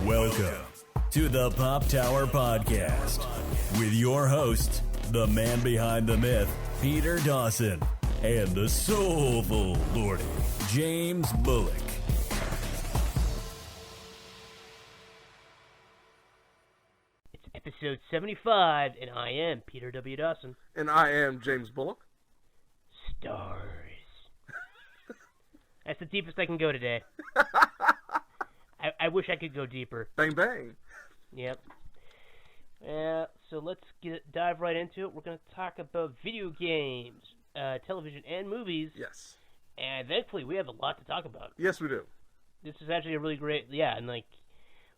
Welcome to the Pop Tower Podcast with your host, the man behind the myth, Peter Dawson, and the Soulful Lordy, James Bullock. It's episode 75, and I am Peter W. Dawson. And I am James Bullock. Stars. That's the deepest I can go today. I wish I could go deeper. Bang, bang. Yep. So let's dive right into it. We're going to talk about video games, television, and movies. Yes. And thankfully, we have a lot to talk about. Yes, we do. This is actually a really great, and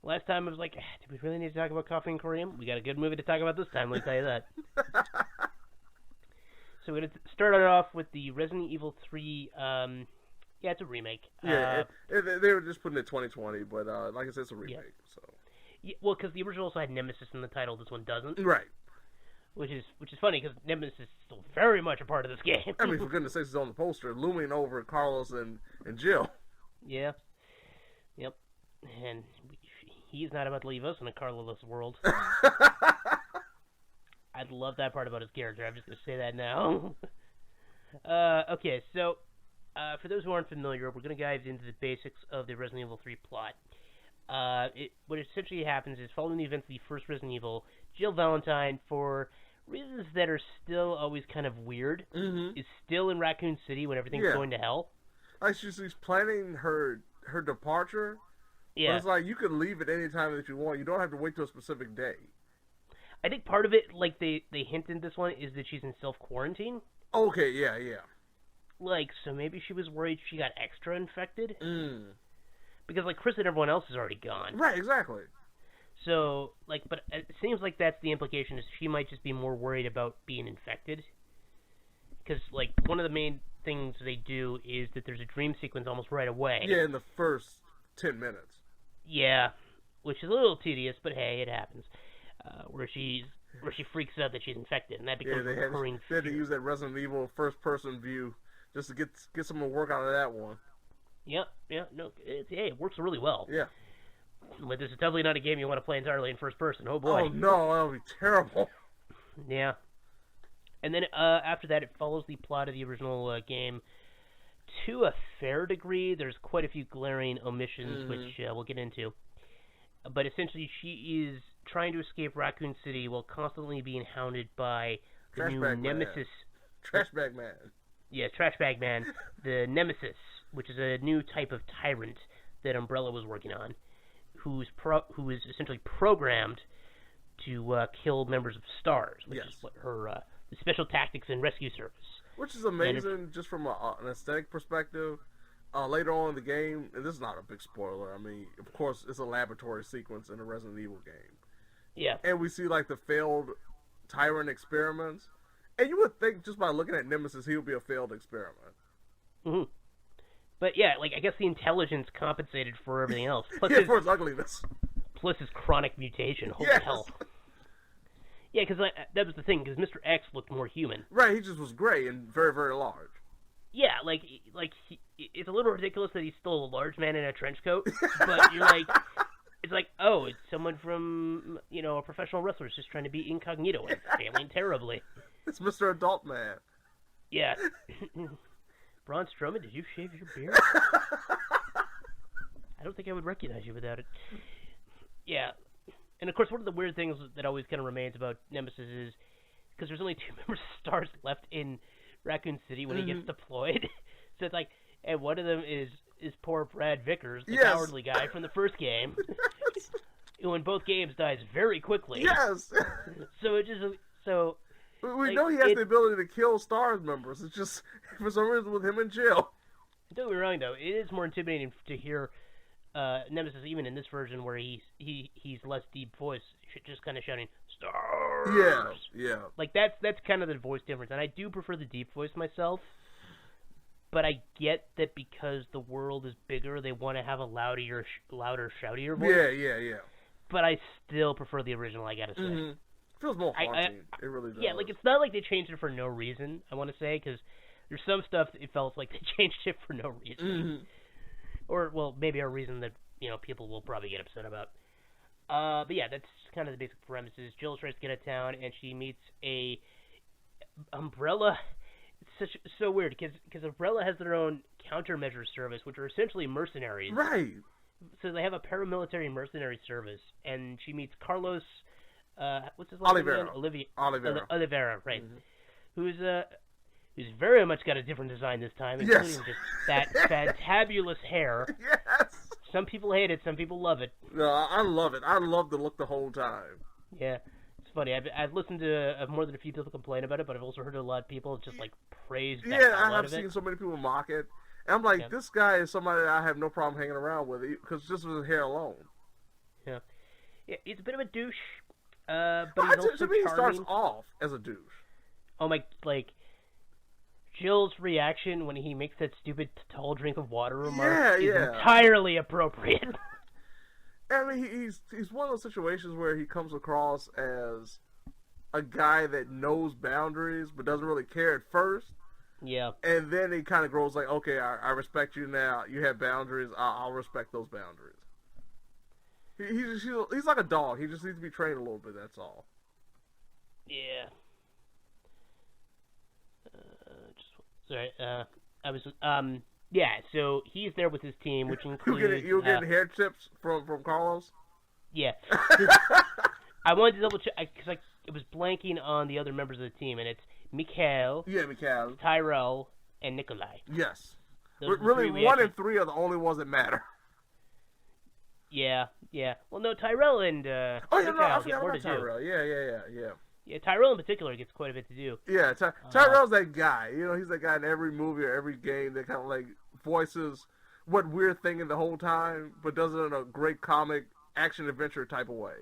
last time I was like, do we really need to talk about Coffee and Korean? We got a good movie to talk about this time, let me tell you that. So we're going to start it off with the Resident Evil 3, it's a remake. Yeah, they were just putting it 2020, but like I said, it's a remake. Yeah. So. Yeah, well, because the original also had Nemesis in the title, this one doesn't. Right. Which is funny, because Nemesis is still very much a part of this game. I mean, for goodness sakes, it's on the poster, looming over Carlos and Jill. Yeah. Yep. And he's not about to leave us in a Carlos world. I'd love that part about his character. I'm just going to say that now. Okay, so for those who aren't familiar, we're going to dive into the basics of the Resident Evil 3 plot. What essentially happens is, following the events of the first Resident Evil, Jill Valentine, for reasons that are still always kind of weird, is still in Raccoon City when everything's going to hell. Like, she's planning her departure. Yeah. But it's like, you can leave at any time that you want. You don't have to wait till a specific day. I think part of it, like they hint in this one, is that she's in self-quarantine. Okay, yeah. Like, so maybe she was worried she got extra infected. Because, like, Chris and everyone else is already gone. Right, exactly. So, like, but it seems like that's the implication, is she might just be more worried about being infected. Because, like, one of the main things they do is that there's a dream sequence almost right away. Yeah, in the first 10 minutes. Yeah, which is a little tedious, but hey, it happens. Where she freaks out that she's infected, and that becomes a recurring fear. They had to use that Resident Evil first-person view just to get some more work out of that one. Yeah, no, it works really well. Yeah. But this is definitely not a game you want to play entirely in first person. Oh boy. Oh no, that would be terrible. Yeah. And then after that, it follows the plot of the original game to a fair degree. There's quite a few glaring omissions, which we'll get into. But essentially, she is trying to escape Raccoon City while constantly being hounded by the new Nemesis. Trashbag Man. Yeah, Trashbag Man. The Nemesis, which is a new type of tyrant that Umbrella was working on, who is essentially programmed to kill members of STARS, which is what her the Special Tactics and Rescue Service. Which is amazing, just from an aesthetic perspective. Later on in the game, and this is not a big spoiler, I mean, of course, it's a laboratory sequence in a Resident Evil game. Yeah. And we see, like, the failed tyrant experiments. And you would think, just by looking at Nemesis, he would be a failed experiment. Mm-hmm. But yeah, like, I guess the intelligence compensated for everything else. Plus for his ugliness. Plus his chronic mutation. Holy hell. Yeah, because that was the thing, because Mr. X looked more human. Right, he just was gray and very, very large. Yeah, it's a little ridiculous that he's still a large man in a trench coat, but you're like, it's like, oh, it's someone from, a professional wrestler is just trying to be incognito and failing terribly. It's Mr. Adult Man. Yeah. Braun Strowman, did you shave your beard? I don't think I would recognize you without it. Yeah. And of course, one of the weird things that always kind of remains about Nemesis is, because there's only 2 members of STARS left in Raccoon City when he gets deployed. So it's like, and one of them is poor Brad Vickers, the cowardly guy from the first game, who in both games dies very quickly. Yes. So it just we know he has the ability to kill STARS members. It's just for some reason with him and Jill. Don't get me wrong, though, it is more intimidating to hear Nemesis, even in this version where he's less deep voice, just kind of shouting STARS. Yeah. Like that's kind of the voice difference, and I do prefer the deep voice myself. But I get that because the world is bigger, they want to have a louder, shoutier voice. Yeah. But I still prefer the original, I gotta say. Mm-hmm. Feels more haunting. It really does. Yeah, like, it's not like they changed it for no reason, I want to say, because there's some stuff it felt like they changed it for no reason. or well, maybe a reason that people will probably get upset about. But yeah, that's kind of the basic premises. Jill tries to get out of town, and she meets a Umbrella. It's so weird because Umbrella has their own countermeasure service, which are essentially mercenaries. Right. So they have a paramilitary mercenary service, and she meets Carlos. What's his last name? Oliveira, right? Mm-hmm. Who's very much got a different design this time, including just that fantabulous hair. Yes. Some people hate it, some people love it. No, I love it. I love the look the whole time. Yeah, it's funny. I've listened to more than a few people complain about it, but I've also heard a lot of people just praise that. Yeah, I have seen so many people mock it, and I'm like, this guy is somebody that I have no problem hanging around with because just with his hair alone. Yeah, he's a bit of a douche, but he's also to me, he charming. starts off as a douche. Oh my, Jill's reaction when he makes that stupid tall drink of water remark is entirely appropriate. I mean, he's one of those situations where he comes across as a guy that knows boundaries but doesn't really care at first. Yeah. And then he kind of grows like, okay, I respect you now. You have boundaries. I'll respect those boundaries. He's like a dog. He just needs to be trained a little bit, that's all. Yeah. So he's there with his team, which includes... You were getting hair tips from Carlos? Yeah. I wanted to double check, because it was blanking on the other members of the team, and it's MKL, Tyrell, and Nikolai. Yes. Really, 1 and 3 are the only ones that matter. Yeah. Well, no, Tyrell and I forgot about Tyrell. Yeah. Yeah, Tyrell in particular gets quite a bit to do. Yeah, Tyrell's that guy. He's that guy in every movie or every game that kind of voices what we're thinking the whole time, but does it in a great comic action adventure type of way.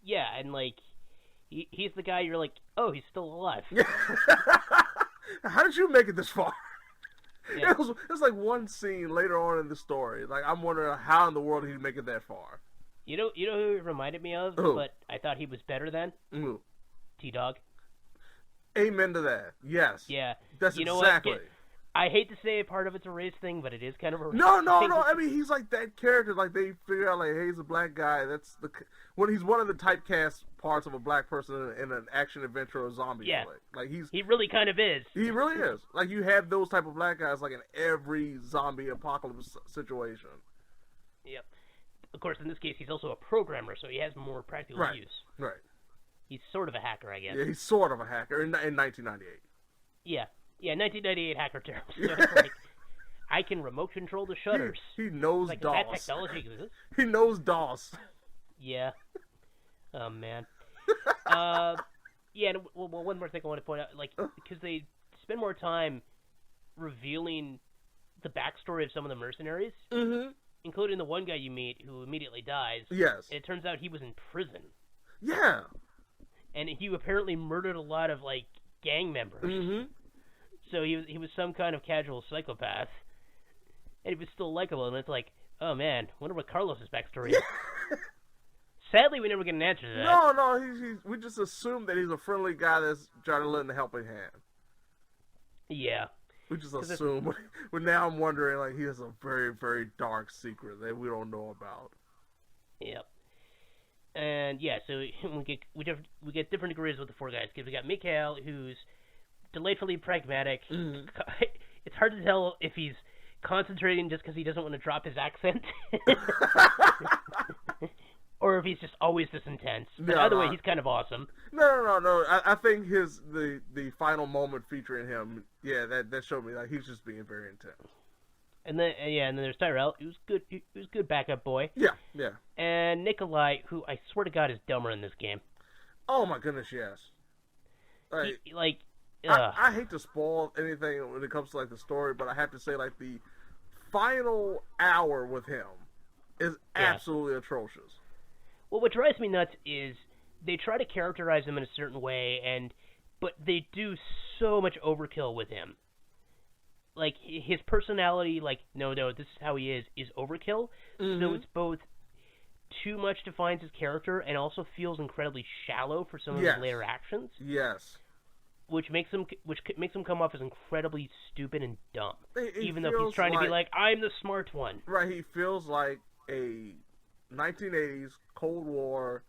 Yeah, and he's the guy you're like, oh, he's still alive. How did you make it this far? Yeah. There's one scene later on in the story. I'm wondering how in the world he'd make it that far. You know who he reminded me of, but I thought he was better than? Ooh. T-Dog. Amen to that. Yes. Yeah. That's exactly. I hate to say part of it's a race thing, but it is kind of a race No. thing. I mean, he's like that character. They figure out hey, he's a black guy. That's when he's one of the typecast parts of a black person in an action adventure or zombie flick. He really kind of is. He really is. You have those type of black guys in every zombie apocalypse situation. Yep. Of course, in this case, he's also a programmer, so he has more practical use. Right. He's sort of a hacker, I guess. Yeah, he's sort of a hacker in 1998. Yeah, 1998 hacker terms. So it's I can remote control the shutters. He knows DOS. That technology exists? He knows DOS. Yeah. Oh, man. And one more thing I want to point out, because they spend more time revealing the backstory of some of the mercenaries, including the one guy you meet who immediately dies. Yes. And it turns out he was in prison. Yeah. And he apparently murdered a lot of gang members. Mm-hmm. So he was some kind of casual psychopath, and he was still likable. And it's oh man, wonder what Carlos's backstory is. Sadly, we never get an answer to that. No, we just assume that he's a friendly guy that's trying to lend a helping hand. Yeah. We just assume. But now I'm wondering, he has a very, very dark secret that we don't know about. Yep. And yeah, so we get different degrees with the four guys. Because we got Mikhail, who's delightfully pragmatic. Mm-hmm. It's hard to tell if he's concentrating just because he doesn't want to drop his accent, or if he's just always this intense. But either way, he's kind of awesome. No. I think the final moment featuring him, that showed me he's just being very intense. And then there's Tyrell, who's good. He was good backup boy. Yeah. And Nikolai, who I swear to God is dumber in this game. Oh my goodness, yes. I hate to spoil anything when it comes to the story, but I have to say the final hour with him is absolutely atrocious. Well, what drives me nuts is they try to characterize him in a certain way, but they do so much overkill with him. His personality, no, this is how he is overkill. Mm-hmm. So it's both too much defines his character and also feels incredibly shallow for some of his later actions. Yes. which makes him come off as incredibly stupid and dumb, even though he's trying to be like, I'm the smart one. Right, he feels like a 1980s Cold War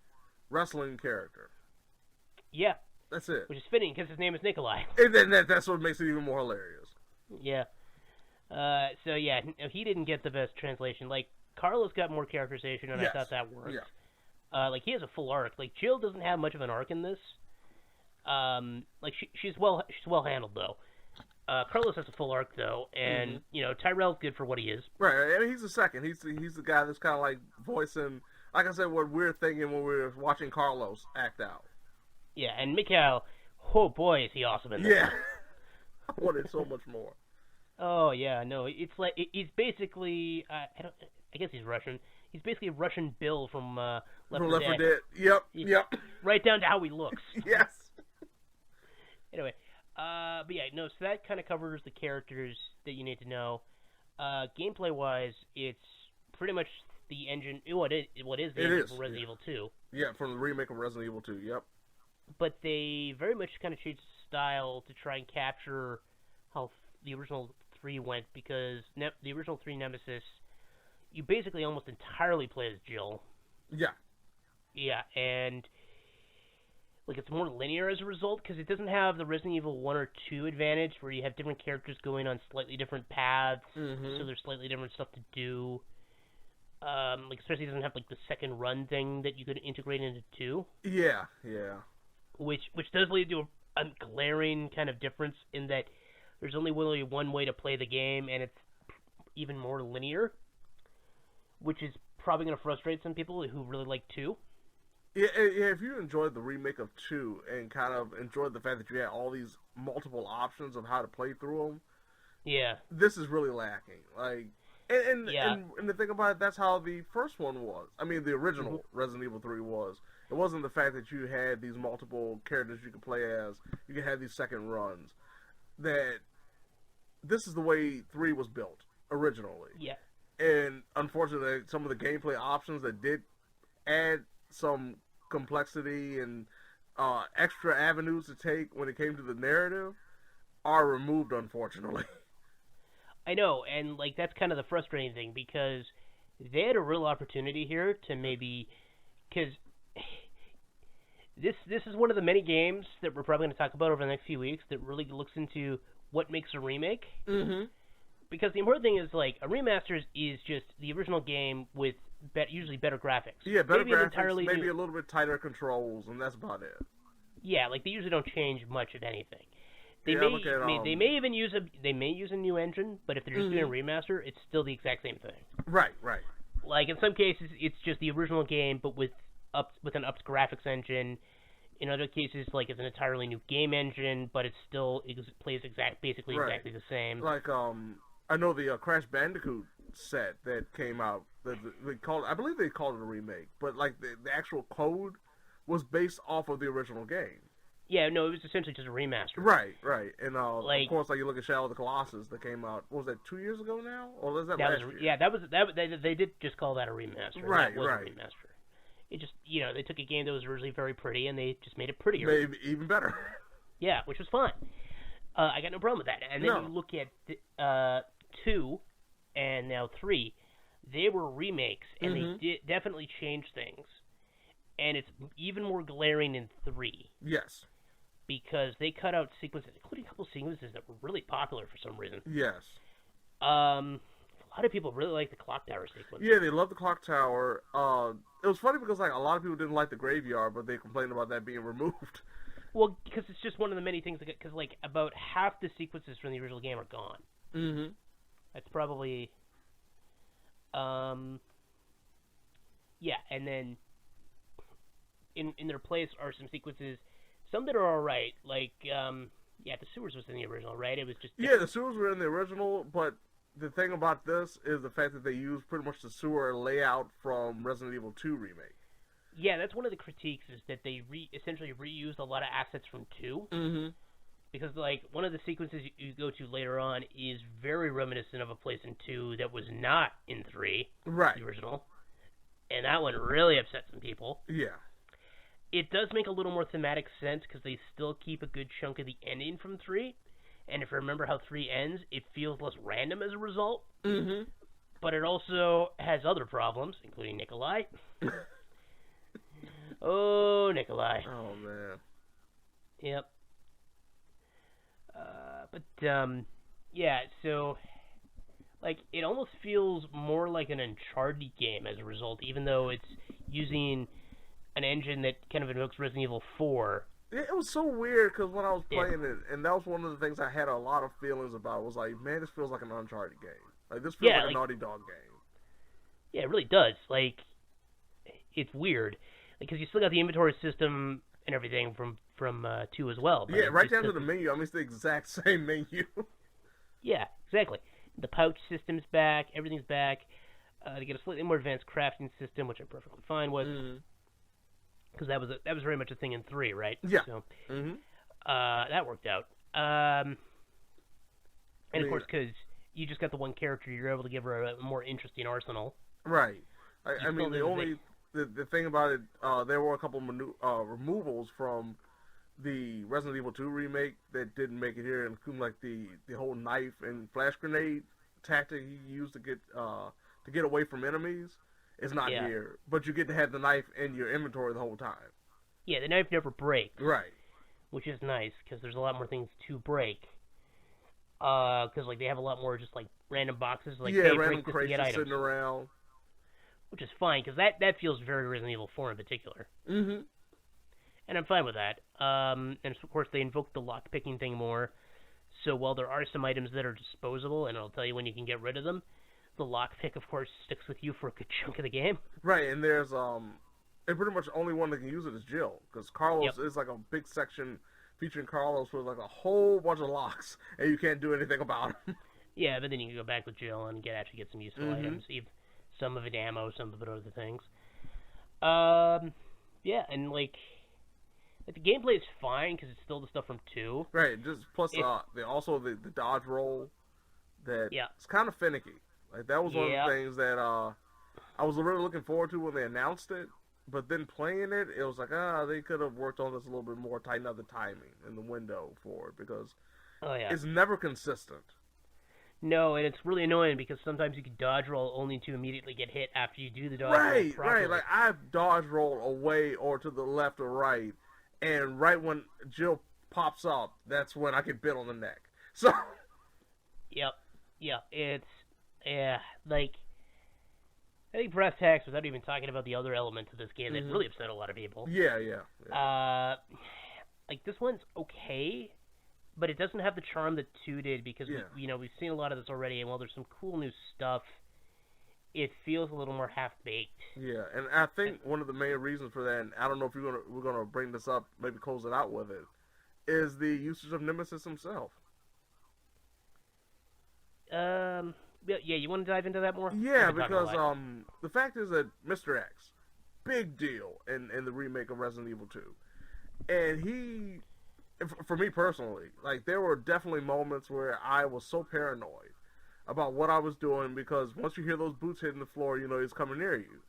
wrestling character. Yeah. That's it. Which is fitting, because his name is Nikolai. And then that's what makes it even more hilarious. Yeah. So, yeah, he didn't get the best translation. Like, Carlos got more characterization, and I thought that worked. Yeah. Like, he has a full arc. Like, Jill doesn't have much of an arc in this. Like, she's well handled, though. Carlos has a full arc, though, and, Tyrell's good for what he is. Right, and he's the second. He's the guy that's kind of like voicing, like I said, what we're thinking when we were watching Carlos act out. Yeah, and MKL, oh boy, is he awesome in this. Yeah. I wanted so much more. Oh, yeah, no, it's like, he's basically, I guess he's Russian. He's basically Russian Bill from Left 4 Dead. Yep. Right down to how he looks. Yes. Anyway, but yeah, no, so that kind of covers the characters that you need to know. Gameplay-wise, it's pretty much the engine, what is the engine from Resident Evil 2. Yeah, from the remake of Resident Evil 2, yep. But they very much kind of changed the style to try and capture how the original 3 went, because the original 3 Nemesis, you basically almost entirely play as Jill. Yeah. Yeah, and like it's more linear as a result, because it doesn't have the Resident Evil 1 or 2 advantage, where you have different characters going on slightly different paths, so there's slightly different stuff to do. Like, especially it doesn't have like the second run thing that you could integrate into 2. Yeah. Which does lead to a glaring kind of difference in that there's only really one way to play the game, and it's even more linear, which is probably going to frustrate some people who really like 2. Yeah, if you enjoyed the remake of 2 and kind of enjoyed the fact that you had all these multiple options of how to play through them, yeah, this is really lacking. Like, and the thing about it, that's how the first one was. I mean, the original Resident Evil 3 was. It wasn't the fact that you had these multiple characters you could play as. You could have these second runs. That this is the way 3 was built originally. Yeah. And unfortunately, some of the gameplay options that did add some complexity and extra avenues to take when it came to the narrative are removed, unfortunately. I know, and like that's kind of the frustrating thing, because they had a real opportunity here to maybe, because this is one of the many games that we're probably going to talk about over the next few weeks that really looks into what makes a remake. Mm-hmm. Because the important thing is, like, a remaster is just the original game with usually better graphics. Yeah, better graphics, maybe a little bit tighter controls, and that's about it. Yeah, like, they usually don't change much of anything. They may use a new engine, but if they're just doing a remaster, it's still the exact same thing. Right. Like, in some cases, it's just the original game, but with an upped graphics engine. In other cases, like, it's an entirely new game engine, but it still plays exactly the same. Like, I know the Crash Bandicoot set that came out, I believe they called it a remake, but, like, the actual code was based off of the original game. Yeah, no, it was essentially just a remaster. Right. And, of course, like, you look at Shadow of the Colossus that came out, what was that, 2 years ago now? Or was that last year? Yeah, they did just call that a remaster. Right. A remaster. It just, they took a game that was originally very pretty and they just made it prettier. Maybe even better. Yeah, which was fine. I got no problem with that. And then you look at 2 and now 3, they were remakes, and they definitely changed things. And it's even more glaring in 3. Yes. Because they cut out sequences, including a couple sequences that were really popular for some reason. Yes. A lot of people really like the clock tower sequence. Yeah, they love the clock tower. It was funny because, like, a lot of people didn't like the graveyard, but they complained about that being removed. Well, because it's just one of the many things, because, like, about half the sequences from the original game are gone. Mm-hmm. That's probably, yeah, and then in their place are some sequences, some that are alright, like, the sewers was in the original, right? It was just different. Yeah, the sewers were in the original, but the thing about this is the fact that they used pretty much the sewer layout from Resident Evil 2 remake. Yeah, that's one of the critiques, is that they essentially reused a lot of assets from 2. Mm-hmm. Because, like, one of the sequences you go to later on is very reminiscent of a place in 2 that was not in 3, right? The original. And that one really upset some people. Yeah. it does make a little more thematic sense because they still keep a good chunk of the ending from 3. And if you remember how 3 ends, it feels less random as a result. Mm-hmm. But it also has other problems, including Nikolai. Oh, Nikolai. Oh, man. Yep. Yeah, so, like, it almost feels more like an Uncharted game as a result, even though it's using an engine that kind of invokes Resident Evil 4. It was so weird because when I was playing it, and that was one of the things I had a lot of feelings about, was like, man, this feels like an Uncharted game. Like, this feels like a Naughty Dog game. Yeah, it really does. Like, it's weird. Because you still got the inventory system and everything from 2 as well. Yeah, right down to the menu. I mean, it's the exact same menu. Yeah, exactly. The pouch system's back. Everything's back. They get a slightly more advanced crafting system, which I'm perfectly fine with. Because that was very much a thing in 3, right? Yeah. So, that worked out. And of course, because you just got the one character, you're able to give her a more interesting arsenal. Right. I mean, the thing about it, there were a couple removals from the Resident Evil 2 remake that didn't make it here, including like the whole knife and flash grenade tactic you used to get away from enemies. Is not here, but you get to have the knife in your inventory the whole time. Yeah, the knife never breaks. Right. Which is nice, because there's a lot more things to break. Because like they have a lot more just like random boxes, like hey, random break this crates to get items. Sitting around. Which is fine, because that feels very Resident Evil 4 in particular. Mm-hmm. And I'm fine with that. And of course they invoke the lock-picking thing more. So while there are some items that are disposable, and I'll tell you when you can get rid of them, the lockpick, of course, sticks with you for a good chunk of the game. Right, and there's and pretty much the only one that can use it is Jill, because Carlos is like a big section featuring Carlos with like a whole bunch of locks, and you can't do anything about them. Yeah, but then you can go back with Jill and actually get some useful items. Some of it ammo, some of it other things. Yeah, and like the gameplay is fine because it's still the stuff from 2. Right, just plus the dodge roll that it's kind of finicky. Like, that was one of the things that I was really looking forward to when they announced it, but then playing it, it was like, they could have worked on this a little bit more, tighten up the timing in the window for it, because it's never consistent. No, and it's really annoying because sometimes you can dodge roll only to immediately get hit after you do the dodge roll properly. Right. Like, I've dodge rolled away or to the left or right, and right when Jill pops up, that's when I get bit on the neck. So. Yep. Yeah, it's... Yeah, like, I think brass tacks, without even talking about the other elements of this game that really upset a lot of people. Yeah. Like, this one's okay, but it doesn't have the charm that 2 did, because, we've seen a lot of this already, and while there's some cool new stuff, it feels a little more half-baked. Yeah, and I think one of the main reasons for that, and I don't know if we're gonna bring this up, maybe close it out with it, is the usage of Nemesis himself. Yeah, you want to dive into that more? Yeah, because the fact is that Mr. X, big deal in the remake of Resident Evil 2. And for me personally, like, there were definitely moments where I was so paranoid about what I was doing, because once you hear those boots hitting the floor, you know he's coming near you.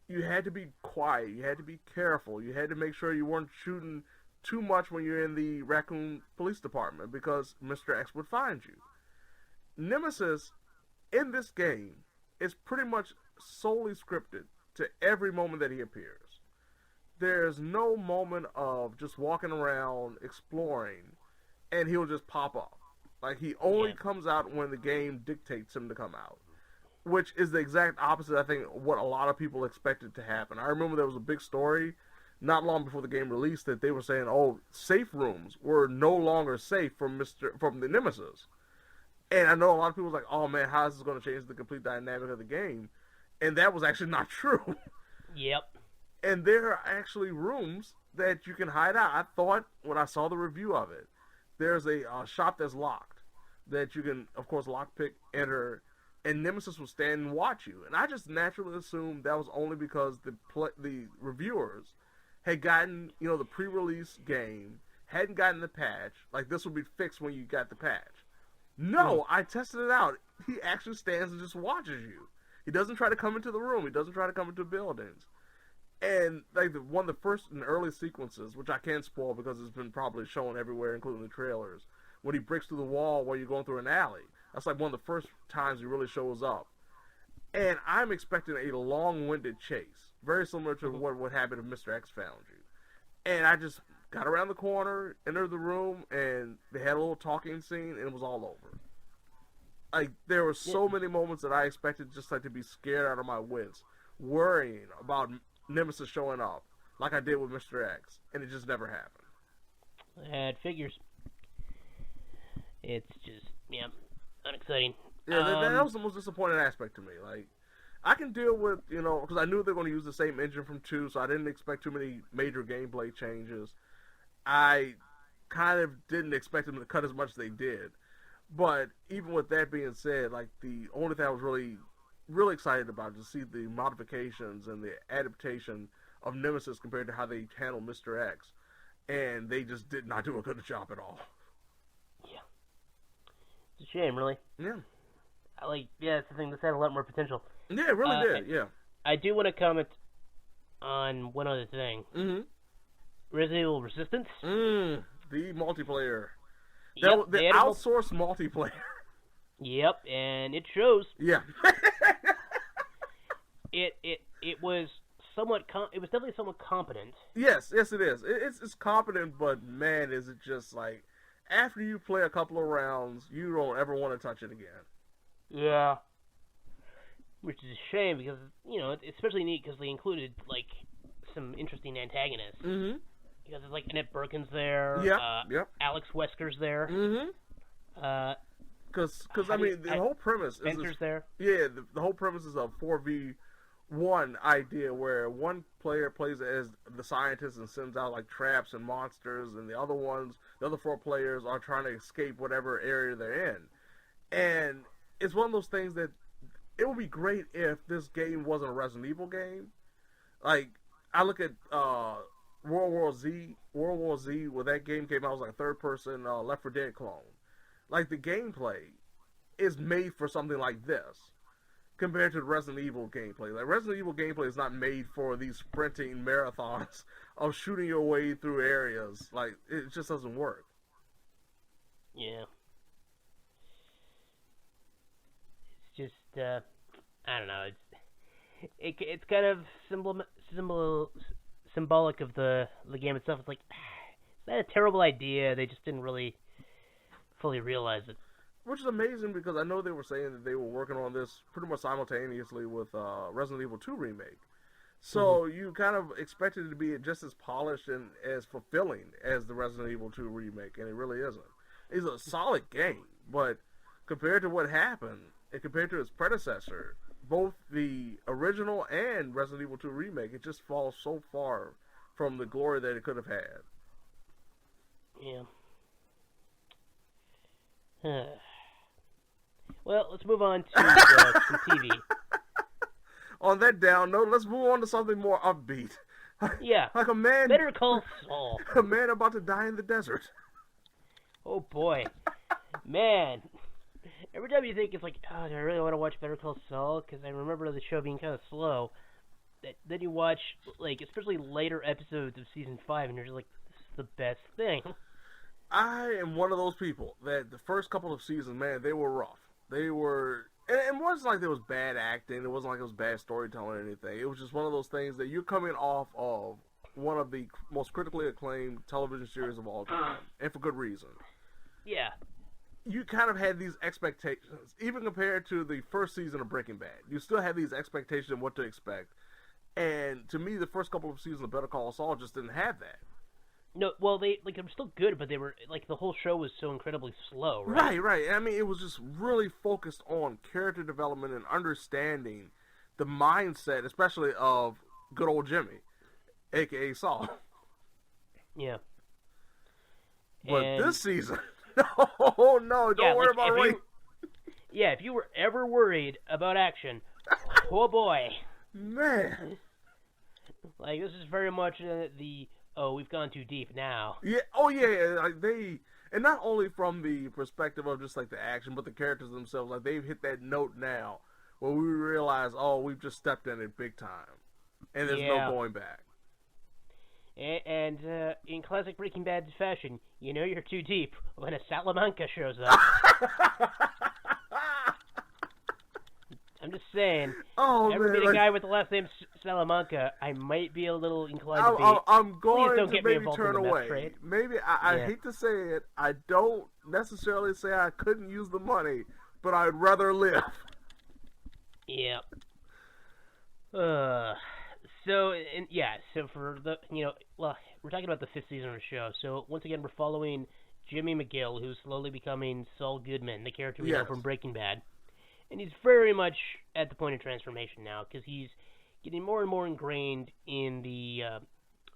You had to be quiet. You had to be careful. You had to make sure you weren't shooting too much when you're in the Raccoon Police Department, because Mr. X would find you. Nemesis in this game is pretty much solely scripted to every moment that he appears. There's no moment of just walking around exploring and he'll just pop up. Like, he only comes out when the game dictates him to come out, which is the exact opposite, I think, what a lot of people expected to happen. I remember there was a big story not long before the game released that they were saying, safe rooms were no longer safe from the Nemesis. And I know a lot of people were like, oh man, how is this going to change the complete dynamic of the game? And that was actually not true. Yep. And there are actually rooms that you can hide out. I thought, when I saw the review of it, there's a shop that's locked that you can, of course, lockpick, enter, and Nemesis will stand and watch you. And I just naturally assumed that was only because the reviewers had gotten, the pre-release game, hadn't gotten the patch. Like, this would be fixed when you got the patch. No, I tested it out. He actually stands and just watches you. He doesn't try to come into the room. He doesn't try to come into buildings. And like one of the first and early sequences, which I can't spoil because it's been probably shown everywhere, including the trailers, when he breaks through the wall while you're going through an alley. That's like one of the first times he really shows up. And I'm expecting a long-winded chase, very similar to what would happen if Mr. X found you. And I just got around the corner, entered the room, and they had a little talking scene, and it was all over. Like, there were so many moments that I expected just like to be scared out of my wits, worrying about Nemesis showing up, like I did with Mr. X, and it just never happened. It figures. It's just, unexciting. Yeah, that was the most disappointing aspect to me. Like, I can deal with, because I knew they were going to use the same engine from 2, so I didn't expect too many major gameplay changes. I kind of didn't expect them to cut as much as they did. But even with that being said, like, the only thing I was really, really excited about is to see the modifications and the adaptation of Nemesis compared to how they handled Mr. X. And they just did not do a good job at all. Yeah. It's a shame, really. Yeah. It's the thing. This had a lot more potential. Yeah, it really did, yeah. I do want to comment on one other thing. Mm-hmm. Resident Evil Resistance. The multiplayer. Yep, the outsourced multiplayer. Yep, and it shows. Yeah. It was somewhat. It was definitely somewhat competent. Yes, it is. It's competent, but man, is it just like after you play a couple of rounds, you don't ever want to touch it again. Yeah. Which is a shame because it's especially neat because they included like some interesting antagonists. Mm-hmm. Because it's like Annette Birkin's there. Yep. Alex Wesker's there. Mm-hmm. Because I mean the whole premise is Spencer's there. Yeah, the whole premise is a 4v1 idea where one player plays as the scientist and sends out like traps and monsters, and the other 4 players are trying to escape whatever area they're in. And it's one of those things that it would be great if this game wasn't a Resident Evil game. Like, I look at World War Z, where that game came out, it was like a third-person Left 4 Dead clone. Like, the gameplay is made for something like this compared to the Resident Evil gameplay. Like, Resident Evil gameplay is not made for these sprinting marathons of shooting your way through areas. Like, it just doesn't work. Yeah. It's just, I don't know. It's kind of symbolic of the game itself. It's like, is that a terrible idea? They just didn't really fully realize it. Which is amazing because I know they were saying that they were working on this pretty much simultaneously with Resident Evil 2 remake. So you kind of expected it to be just as polished and as fulfilling as the Resident Evil 2 remake, and it really isn't. It's a solid game, but compared to what happened, and compared to its predecessor, both the original and Resident Evil 2 remake, it just falls so far from the glory that it could have had. Yeah. Well, let's move on to some TV. On that down note, let's move on to something more upbeat. Yeah. Like a man... Better Call Saul. A man about to die in the desert. Oh, boy. Man. Every time you think it's like, oh, do I really want to watch Better Call Saul? Because I remember the show being kind of slow. Then you watch, like, especially later episodes of Season 5, and you're just like, this is the best thing. I am one of those people that the first couple of seasons, man, they were rough. They were... And it wasn't like there was bad acting. It wasn't like it was bad storytelling or anything. It was just one of those things that you're coming off of one of the most critically acclaimed television series of all time. And for good reason. Yeah. You kind of had these expectations, even compared to the first season of Breaking Bad. You still had these expectations of what to expect. And to me, the first couple of seasons of Better Call Saul just didn't have that. No, well, they were still good, but they were, like, the whole show was so incredibly slow, right? Right. I mean, it was just really focused on character development and understanding the mindset, especially of good old Jimmy, a.k.a. Saul. Yeah. But this season... No, don't worry about Ray. Yeah, if you were ever worried about action, oh boy. Man. Like, this is very much we've gone too deep now. Yeah, like and not only from the perspective of just like the action, but the characters themselves, like they've hit that note now where we realize, we've just stepped in it big time. and there's no going back. And in classic Breaking Bad fashion, you know you're too deep when a Salamanca shows up. I'm just saying. Oh, ever man, meet a guy with the last name Salamanca, I might be a little inclined to be. I'm going Please don't to get me maybe involved turn in the away. meth trade. Maybe I hate to say it. I don't necessarily say I couldn't use the money, but I'd rather live. Yep. So for the we're talking about the 5th season of the show. So once again, we're following Jimmy McGill, who's slowly becoming Saul Goodman, the character we know from Breaking Bad. And he's very much at the point of transformation now, because he's getting more and more ingrained in the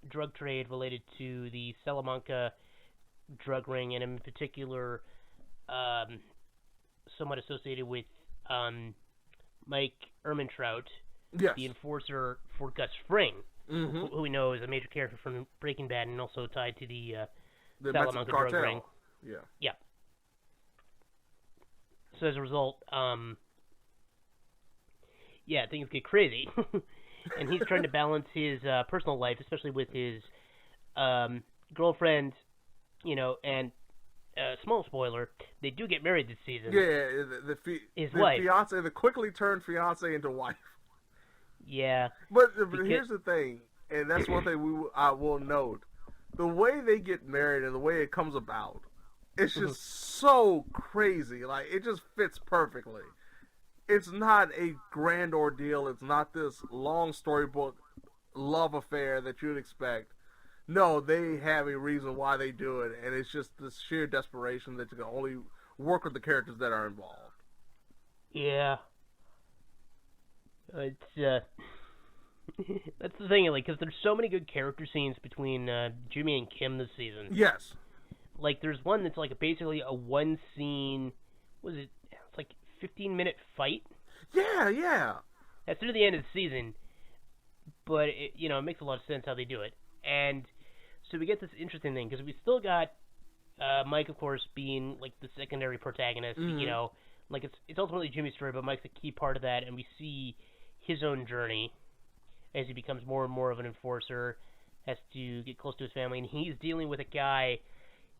drug trade related to the Salamanca drug ring, and in particular, somewhat associated with Mike Ehrmantraut, the enforcer for Gus Fring, who we know is a major character from Breaking Bad and also tied to the Salamanca drug ring. Yeah. So as a result, things get crazy. And he's trying to balance his personal life, especially with his girlfriend, and small spoiler, they do get married this season. Yeah, his wife. Fiance, the quickly turned fiance into wife. Yeah. But here's the thing, and that's one thing I will note. The way they get married and the way it comes about, it's just so crazy. Like, it just fits perfectly. It's not a grand ordeal. It's not this long storybook love affair that you'd expect. No, they have a reason why they do it, and it's just this sheer desperation that you can only work with the characters that are involved. Yeah. It's, that's the thing, like, because there's so many good character scenes between Jimmy and Kim this season. Yes. Like, there's one that's, like, basically a one-scene, it's like 15-minute fight. Yeah. That's near the end of the season, but, it makes a lot of sense how they do it. And so we get this interesting thing, because we still got Mike, of course, being, like, the secondary protagonist, like, it's ultimately Jimmy's story, but Mike's a key part of that, and we see his own journey as he becomes more and more of an enforcer, has to get close to his family, and he's dealing with a guy.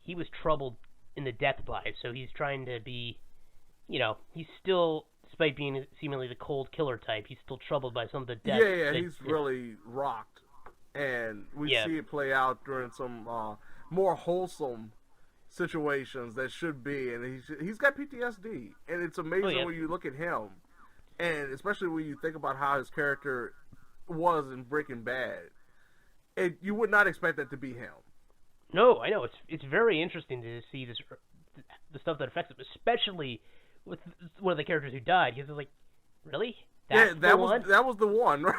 He was troubled in the death by, so he's trying to be, he's still, despite being seemingly the cold killer type, he's still troubled by some of the death. Yeah, he's really rocked, and we see it play out during some more wholesome situations that should be, and he's got PTSD, and it's amazing when you look at him, and especially when you think about how his character was in Breaking Bad, you would not expect that to be him. No, I know. It's very interesting to see the stuff that affects him, especially with one of the characters who died. Because it's like, really? That was the one, right?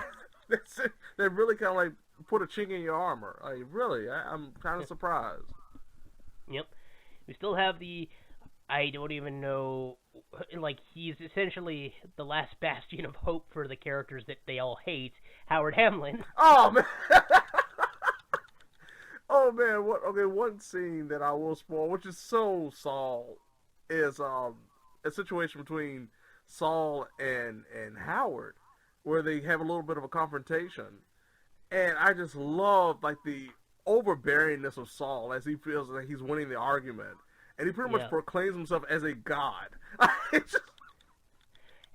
That really kind of like put a chink in your armor. Like, really, I'm kind of surprised. Yep. We still have I don't even know, like, he's essentially the last bastion of hope for the characters that they all hate, Howard Hamlin. Oh, man. Oh, man. One scene that I will spoil, which is so Saul, is a situation between Saul and Howard, where they have a little bit of a confrontation. And I just love, like, the overbearingness of Saul as he feels like he's winning the argument. And he pretty much proclaims himself as a god.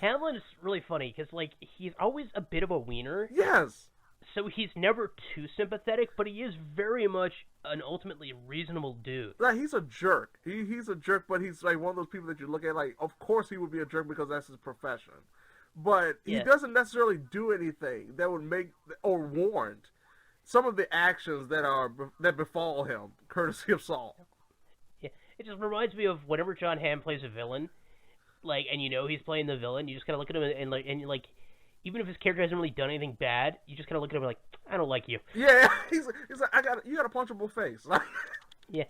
Hamlin is really funny because, like, he's always a bit of a wiener. Yes. So he's never too sympathetic, but he is very much an ultimately reasonable dude. Like, he's a jerk. He's a jerk, but he's like one of those people that you look at like, of course he would be a jerk because that's his profession. But he doesn't necessarily do anything that would make or warrant some of the actions that befall him, courtesy of Saul. Yeah, it just reminds me of whenever John Hamm plays a villain, like, and he's playing the villain, you just kind of look at him and even if his character hasn't really done anything bad, you just kind of look at him like, I don't like you. Yeah, he's like, you got a punchable face. Yeah,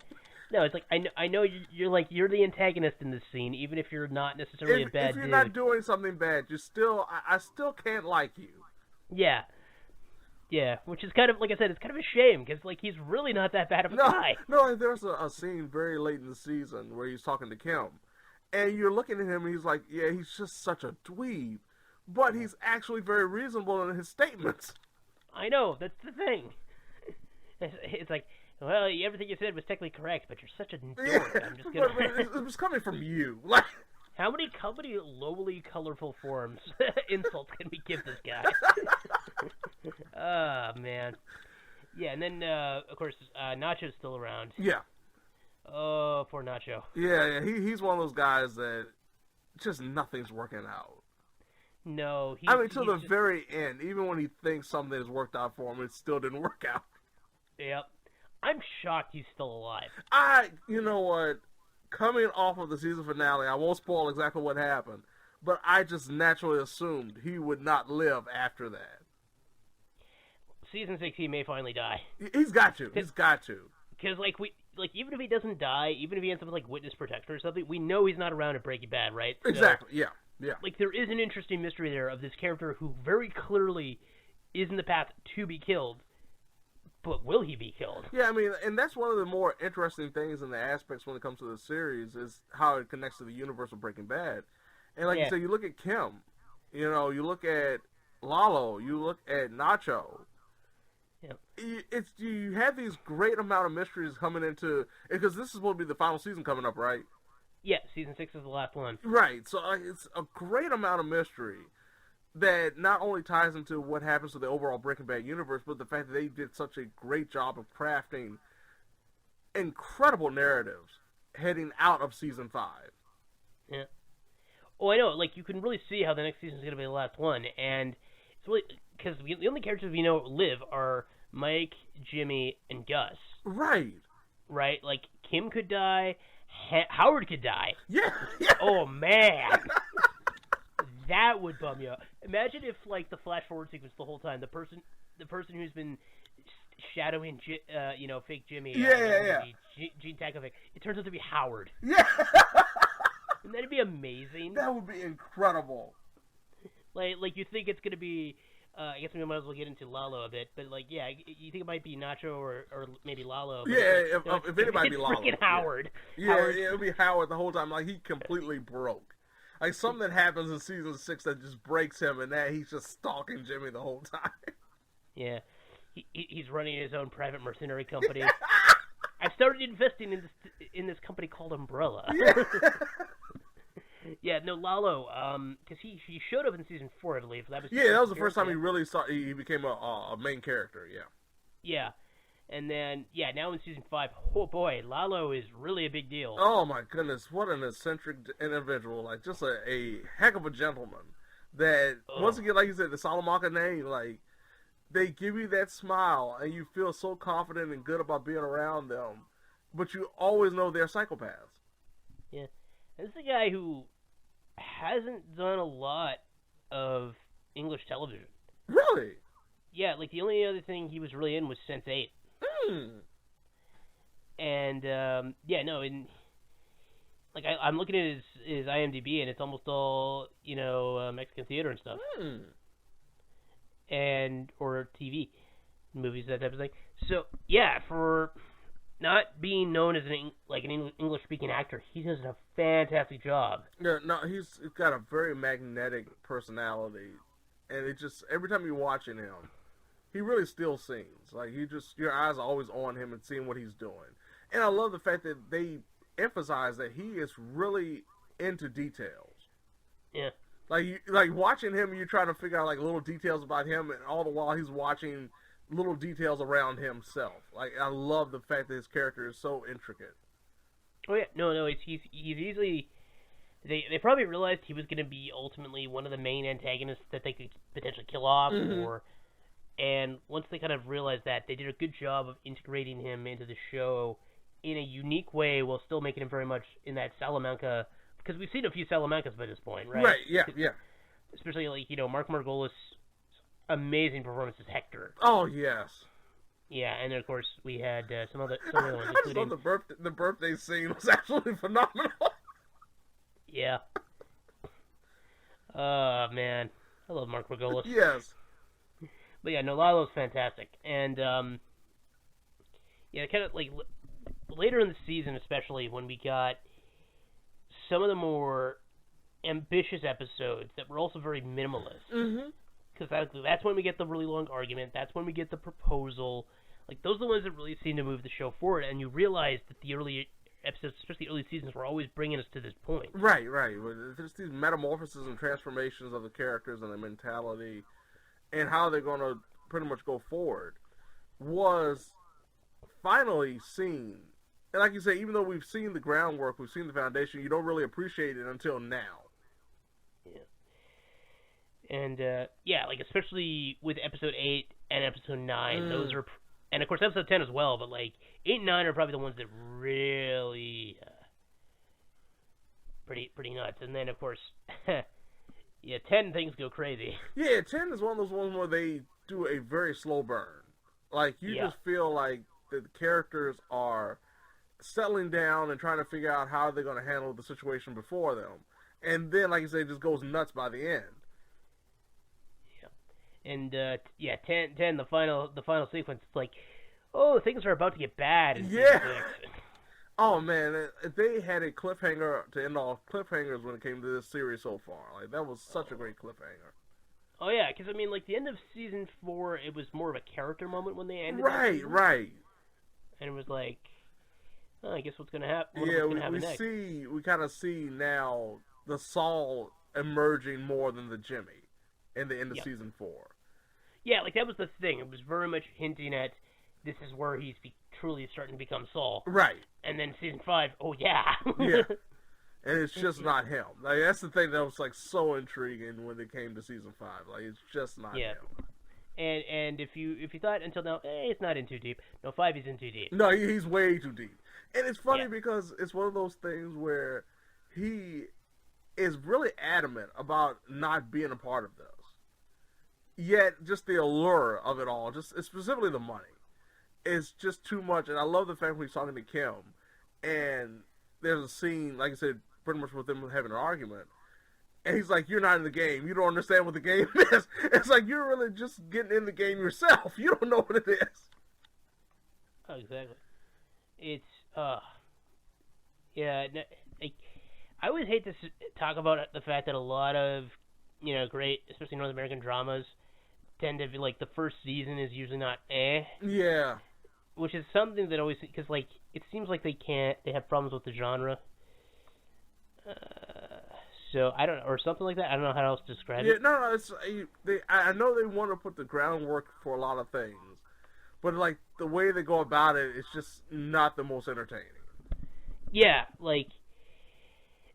no, it's like I know you're the antagonist in this scene, even if you're not necessarily a bad dude. If you're not doing something bad, I still can't like you. Yeah. Yeah, which is kind of, like I said, it's kind of a shame, because, like, he's really not that bad of a guy. No, there's a scene very late in the season where he's talking to Kim, and you're looking at him, and he's like, yeah, he's just such a dweeb, but he's actually very reasonable in his statements. I know, that's the thing. It's like, well, everything you said was technically correct, but you're such a dork. I'm just gonna... It was coming from you. Like, How many lowly, colorful forms insults can we give this guy? Oh, man. Yeah, and then, of course, Nacho's still around. Yeah. Oh, poor Nacho. Yeah, he's one of those guys that just nothing's working out. No, to the very end, even when he thinks something has worked out for him, it still didn't work out. Yep. I'm shocked he's still alive. You know what? Coming off of the season finale, I won't spoil exactly what happened, but I just naturally assumed he would not live after that. Season 6, he may finally die. He's got to. He's got to. Because, even if he doesn't die, even if he ends up with, witness protection or something, we know he's not around at Breaking Bad, right? Exactly, yeah. There is an interesting mystery there of this character who very clearly is in the path to be killed, but will he be killed? Yeah, I mean, and that's one of the more interesting things in the aspects when it comes to the series is how it connects to the universe of Breaking Bad. And you said, you look at Kim, you look at Lalo, you look at Nacho. Yeah. You have these great amount of mysteries coming into, because this is supposed to be the final season coming up, right? Yeah, season 6 is the last one. Right, so it's a great amount of mystery that not only ties into what happens to the overall Breaking Bad universe, but the fact that they did such a great job of crafting incredible narratives heading out of season 5. Yeah. Oh, I know. You can really see how the next season is going to be the last one, and it's really because the only characters we know live are Mike, Jimmy, and Gus. Right. Right. Kim could die. Howard could die. Yeah. Oh man. That would bum you out. Imagine if, the flash forward sequence the whole time, the person who's been shadowing, fake Jimmy, Gene Takovic, it turns out to be Howard. Yeah. Wouldn't that be amazing? That would be incredible. You think it's gonna be, I guess we might as well get into Lalo a bit, but you think it might be Nacho or maybe Lalo. Yeah, if anybody be Lalo. Freaking Howard. Yeah, Howard. Yeah, it'll be Howard the whole time. He completely broke. Something that happens in season 6 that just breaks him, and that he's just stalking Jimmy the whole time. Yeah, he's running his own private mercenary company. I've started investing in this company called Umbrella. Yeah. Yeah, no, Lalo, because he showed up in season 4, I believe. That was the first time he really he became a main character. Yeah. Yeah. And then, now in season 5, oh boy, Lalo is really a big deal. Oh my goodness, what an eccentric individual. Just a heck of a gentleman. That, once again, like you said, the Salamanca name, they give you that smile, and you feel so confident and good about being around them, but you always know they're psychopaths. Yeah. And this is a guy who hasn't done a lot of English television. Really? Yeah, the only other thing he was really in was Sense8. And I'm looking at his IMDb, and it's almost all Mexican theater and stuff, and or TV, movies, that type of thing. So for not being known as an English speaking actor, he does a fantastic job. Yeah, no, he's got a very magnetic personality, and it just every time you're watching him, he really steals scenes. Your eyes are always on him and seeing what he's doing. And I love the fact that they emphasize that he is really into details. Yeah. Watching him, you're trying to figure out little details about him, and all the while he's watching little details around himself. I love the fact that his character is so intricate. Oh yeah, no, he's easily. They probably realized he was going to be ultimately one of the main antagonists that they could potentially kill off, and once they kind of realized that, they did a good job of integrating him into the show in a unique way while still making him very much in that Salamanca, because we've seen a few Salamancas by this point, right? Right, yeah. Especially, Mark Margolis' amazing performance as Hector. Oh, yes. Yeah, and then, of course, we had some other ones, including... the birthday scene was absolutely phenomenal. Yeah. Oh, man. I love Mark Margolis. Yes. But yeah, no, Lalo's fantastic. And, kind of, later in the season, especially, when we got some of the more ambitious episodes that were also very minimalist. Because because that's when we get the really long argument. That's when we get the proposal. Like, those are the ones that really seem to move the show forward, and you realize that the early episodes, especially early seasons, were always bringing us to this point. Right. There's these metamorphoses and transformations of the characters and their mentality and how they're going to pretty much go forward was finally seen. And like you say, even though we've seen the groundwork, we've seen the foundation, you don't really appreciate it until now. Yeah. And, like, especially with Episode 8 and Episode 9, those are... And, of course, Episode 10 as well, but, like, 8 and 9 are probably the ones that really... pretty nuts. And then, of course... 10 things go crazy. Yeah, 10 is one of those ones where they do a very slow burn. Like, you just feel like the characters are settling down and trying to figure out how they're going to handle the situation before them. And then, like you say, it just goes nuts by the end. And 10, the final sequence, it's like, oh, things are about to get bad. Oh man, if they had a cliffhanger to end all cliffhangers when it came to this series so far, like that was such a great cliffhanger. Oh yeah, because I mean, like the end of season 4, it was more of a character moment when they ended. Right. And it was like, oh, I guess what's gonna happen? We kind of see now the Saul emerging more than the Jimmy in the end of season 4. Yeah, like that was the thing. It was very much hinting at this is where he's truly starting to become Saul. Right. And then season 5, oh yeah. Yeah. And it's just not him. Like that's the thing that was like so intriguing when it came to season 5. Like it's just not him. And if you thought until now, it's not in too deep. No, 5 is in too deep. No, he's way too deep. And it's funny because it's one of those things where he is really adamant about not being a part of this. Yet, just the allure of it all, just specifically the money, is just too much. And I love the fact when he's talking to Kim, and there's a scene, like I said, pretty much with them having an argument, and he's like, "You're not in the game. You don't understand what the game is." It's like you're really just getting in the game yourself. You don't know what it is. Oh, exactly. It's I always hate to talk about the fact that a lot of great, especially North American dramas, tend to be like the first season is usually not Yeah. Which is something that always, because like it seems like they have problems with the genre. So I don't know, or something like that. I don't know how else to describe it. Yeah, no, I know they want to put the groundwork for a lot of things, but like the way they go about it, it's just not the most entertaining. Yeah, like.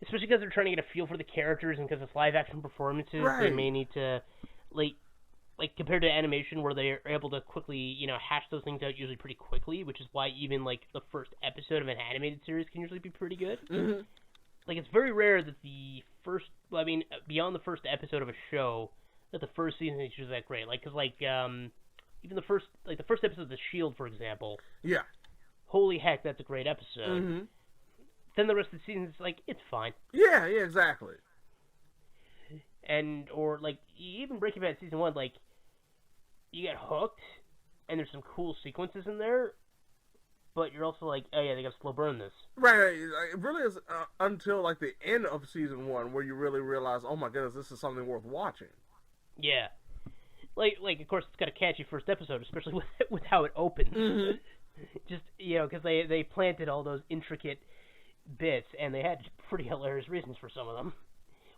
Especially because they're trying to get a feel for the characters and because it's live-action performances, They may need to, like compared to animation where they're able to quickly, hash those things out usually pretty quickly, which is why even, like, the first episode of an animated series can usually be pretty good. Mm-hmm. Like, it's very rare that beyond the first episode of a show, that the first season is usually that great. Like, because, even the first episode of The Shield, for example. Yeah. Holy heck, that's a great episode. Mm-hmm. Then the rest of the season is like, it's fine. Yeah, exactly. Or even Breaking Bad season 1, like, you get hooked, and there's some cool sequences in there, but you're also like, oh yeah, they gotta slow burn this. Right. It really is until like the end of season 1 where you really realize, oh my goodness, this is something worth watching. Yeah. Like of course, it's got a catchy first episode, especially with how it opens. Mm-hmm. Just, because they planted all those intricate bits, and they had pretty hilarious reasons for some of them.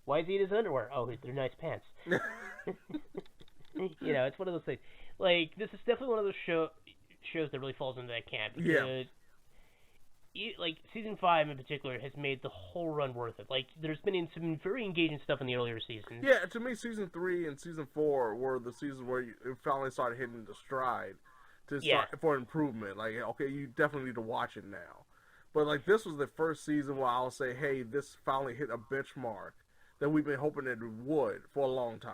Why is he in his underwear? Oh, they're nice pants. It's one of those things. Like, this is definitely one of those shows that really falls into that camp. Because, season 5 in particular has made the whole run worth it. Like, there's been some very engaging stuff in the earlier seasons. Yeah, to me, season 3 and season 4 were the seasons where it finally started hitting the stride for improvement. Like, okay, you definitely need to watch it now. But, like, this was the first season where I'll say, hey, this finally hit a benchmark that we've been hoping it would for a long time.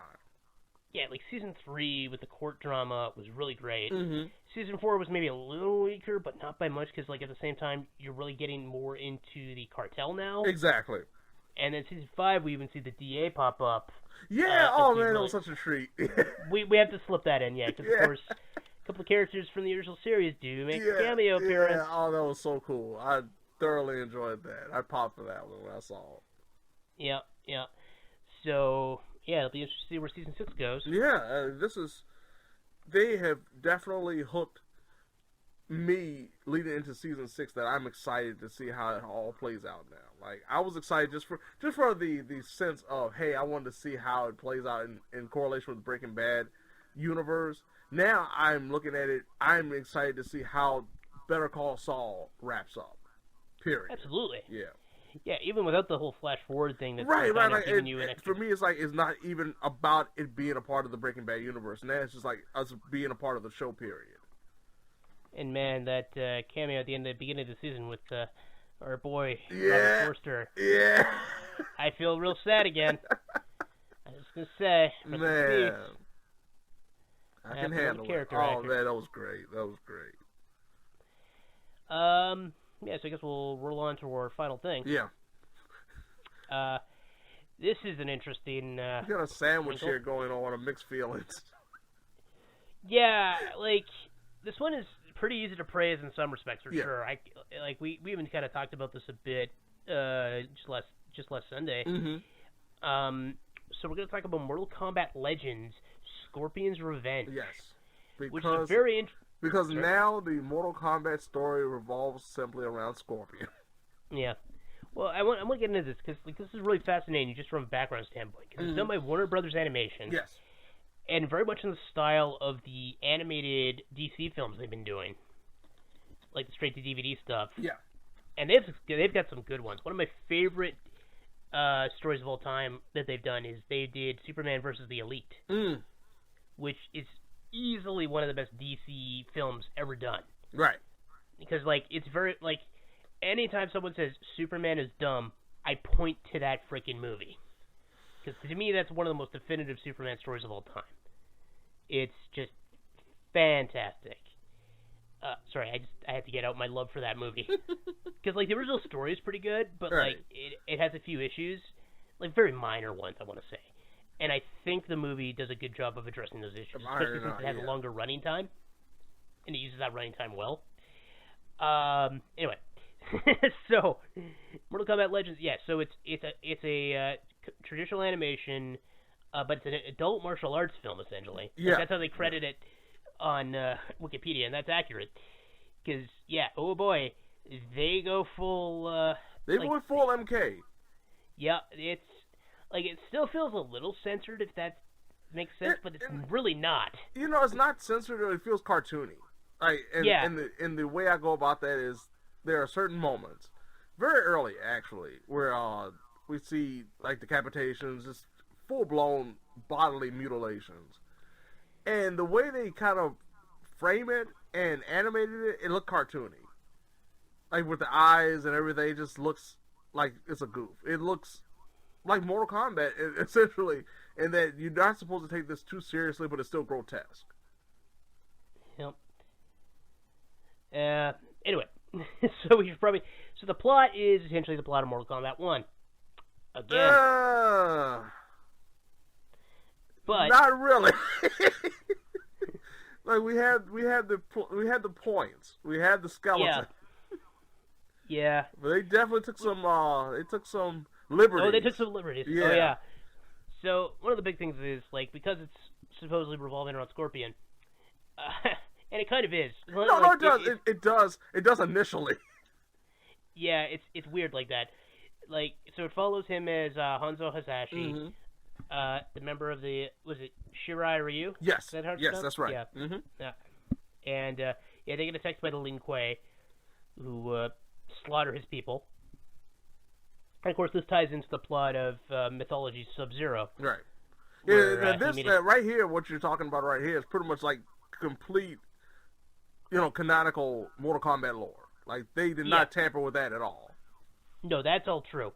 Yeah, like, season 3 with the court drama was really great. Mm-hmm. Season 4 was maybe a little weaker, but not by much, because, like, at the same time, you're really getting more into the cartel now. Exactly. And then season 5, we even see the DA pop up. Yeah, oh, man, that was such a treat. we have to slip that in, because, of course... A couple of characters from the original series do make a cameo appearance. Yeah, oh, that was so cool. I thoroughly enjoyed that. I popped for that one when I saw it. Yeah. So, Yeah, it'll be interesting to see where Season 6 goes. Yeah, they have definitely hooked me leading into Season 6 that I'm excited to see how it all plays out now. Like, I was excited just for the sense of, hey, I wanted to see how it plays out in correlation with the Breaking Bad universe. Now I'm looking at it, I'm excited to see how Better Call Saul wraps up. Period. Absolutely. Yeah. Yeah, even without the whole flash forward thing that's right. Like, giving you an extra... For me, it's like it's not even about it being a part of the Breaking Bad universe. Now it's just like us being a part of the show. Period. And man, that cameo at the beginning of the season with our boy Yeah. Robert Forster. Yeah. I feel real sad again. I was gonna say, man, I can handle it. Oh actor. man, that was great. That was great. Yeah, so I guess we'll roll on to our final thing. Yeah. This is an interesting... You got a sandwich here going on of mixed feelings. Yeah, like, this one is pretty easy to praise in some respects, for sure. We even kind of talked about this a bit just last Sunday. Mm-hmm. So we're going to talk about Mortal Kombat Legends, Scorpion's Revenge. Yes. Which is very interesting. Because now the Mortal Kombat story revolves simply around Scorpion. Yeah. Well, I want to get into this because this is really fascinating just from a background standpoint. Because it's done by Warner Brothers Animation. Yes. And very much in the style of the animated DC films they've been doing. Like the straight-to-DVD stuff. Yeah. And they've got some good ones. One of my favorite stories of all time that they've done is they did Superman versus the Elite. Which is easily one of the best DC films ever done. Right. Because, like, it's very, like, anytime someone says Superman is dumb, I point to that freaking movie. Because to me, that's one of the most definitive Superman stories of all time. It's just fantastic. Sorry, I had to get out my love for that movie. Because, like, the original story is pretty good, but, like, it has a few issues. Like, very minor ones, I want to say. And I think the movie does a good job of addressing those issues, especially since it has a longer running time, and it uses that running time well. Anyway, so Mortal Kombat Legends, yeah. So it's a traditional animation, but it's an adult martial arts film essentially. Yeah, like, that's how they credit it on Wikipedia, and that's accurate. Because oh boy, they go full. They went full MK. Yeah, it's. Like, it still feels a little censored, if that makes sense, but it's really not. You know, it's not censored, it feels cartoony. Like, and the way I go about that is, there are certain moments, very early, actually, where we see, like, decapitations, just full-blown bodily mutilations. And the way they kind of frame it and animated it, it looked cartoony. Like, with the eyes and everything, it just looks like it's a goof. It looks like Mortal Kombat, essentially, in that you're not supposed to take this too seriously, but it's still grotesque. Yep. Anyway, so we should probably... So the plot is essentially the plot of Mortal Kombat 1. Again. But... Not really. Like, we had the points. We had the skeleton. Yeah. But they definitely took some, liberties. Oh, they took some liberties. Yeah. Oh, yeah. So, one of the big things is, like, because it's supposedly revolving around Scorpion, and it kind of is. No, it does. It does. It does initially. Yeah, it's weird like that. Like, so it follows him as Hanzo Hasashi, the member of the, was it Shirai Ryu? Yes. Yes, that's right. Yeah. Yeah. And, they get attacked by the Lin Kuei, who slaughter his people. And of course, this ties into the plot of Mythology's Sub-Zero. Right. Where, this right here, what you're talking about right here, is pretty much like complete, canonical Mortal Kombat lore. Like, they did not tamper with that at all. No, that's all true.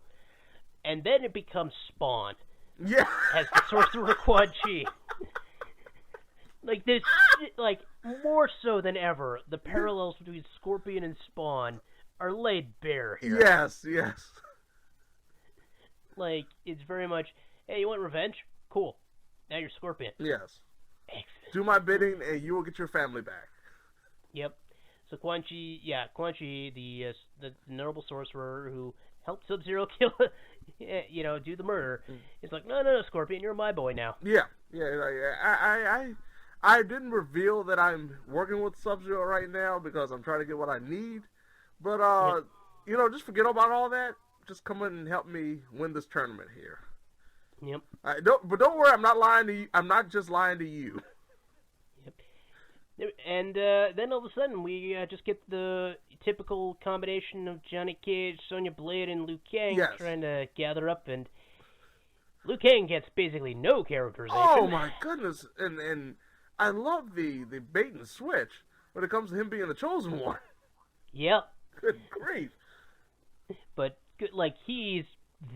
And then it becomes Spawn. Yeah. As the Sorcerer Quan Chi. Like, this, like, more so than ever, the parallels between Scorpion and Spawn are laid bare here. Yes. Like, it's very much, hey, you want revenge? Cool. Now you're Scorpion. Yes. Excellent. Do my bidding, and you will get your family back. Yep. So Quan Chi, the noble sorcerer who helped Sub-Zero do the murder. It's like, no, Scorpion, you're my boy now. Yeah. I didn't reveal that I'm working with Sub-Zero right now because I'm trying to get what I need. But, just forget about all that. Just come in and help me win this tournament here. Yep. But don't worry, I'm not lying to you. I'm not just lying to you. Yep. And then all of a sudden, we just get the typical combination of Johnny Cage, Sonya Blade, and Liu Kang trying to gather up, and Liu Kang gets basically no characterization. Oh my goodness! And I love the bait and switch when it comes to him being the chosen one. Yep. Good grief! But he's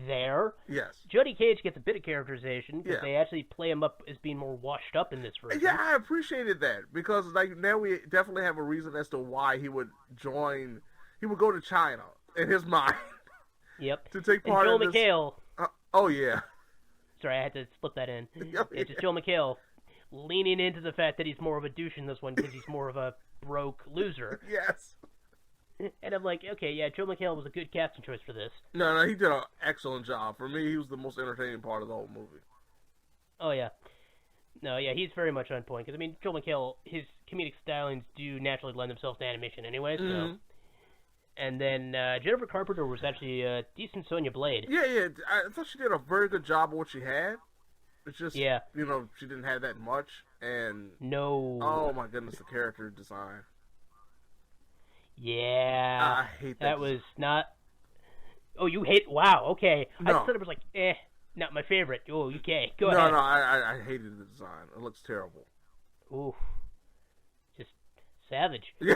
there. Yes. Johnny Cage gets a bit of characterization because they actually play him up as being more washed up in this version. Yeah, I appreciated that because now we definitely have a reason as to why he would join. He would go to China in his mind. Yep. To take part in this. McHale. Oh yeah. Sorry, I had to slip that in. It's just Joe McHale leaning into the fact that he's more of a douche in this one because he's more of a broke loser. Yes. And I'm like, okay, yeah, Joe McHale was a good casting choice for this. No, he did an excellent job. For me, he was the most entertaining part of the whole movie. Oh, yeah. No, yeah, he's very much on point. Because, Joe McHale, his comedic stylings do naturally lend themselves to animation anyway, so... Mm-hmm. And then Jennifer Carpenter was actually a decent Sonya Blade. Yeah, I thought she did a very good job of what she had. It's just, she didn't have that much, and... No. Oh, my goodness, the character design. Yeah. I hate that. That was not... Oh, you hate... Wow, okay. No. I thought it was like, not my favorite. Oh, okay, go ahead. No, I hated the design. It looks terrible. Ooh. Just savage. Yeah.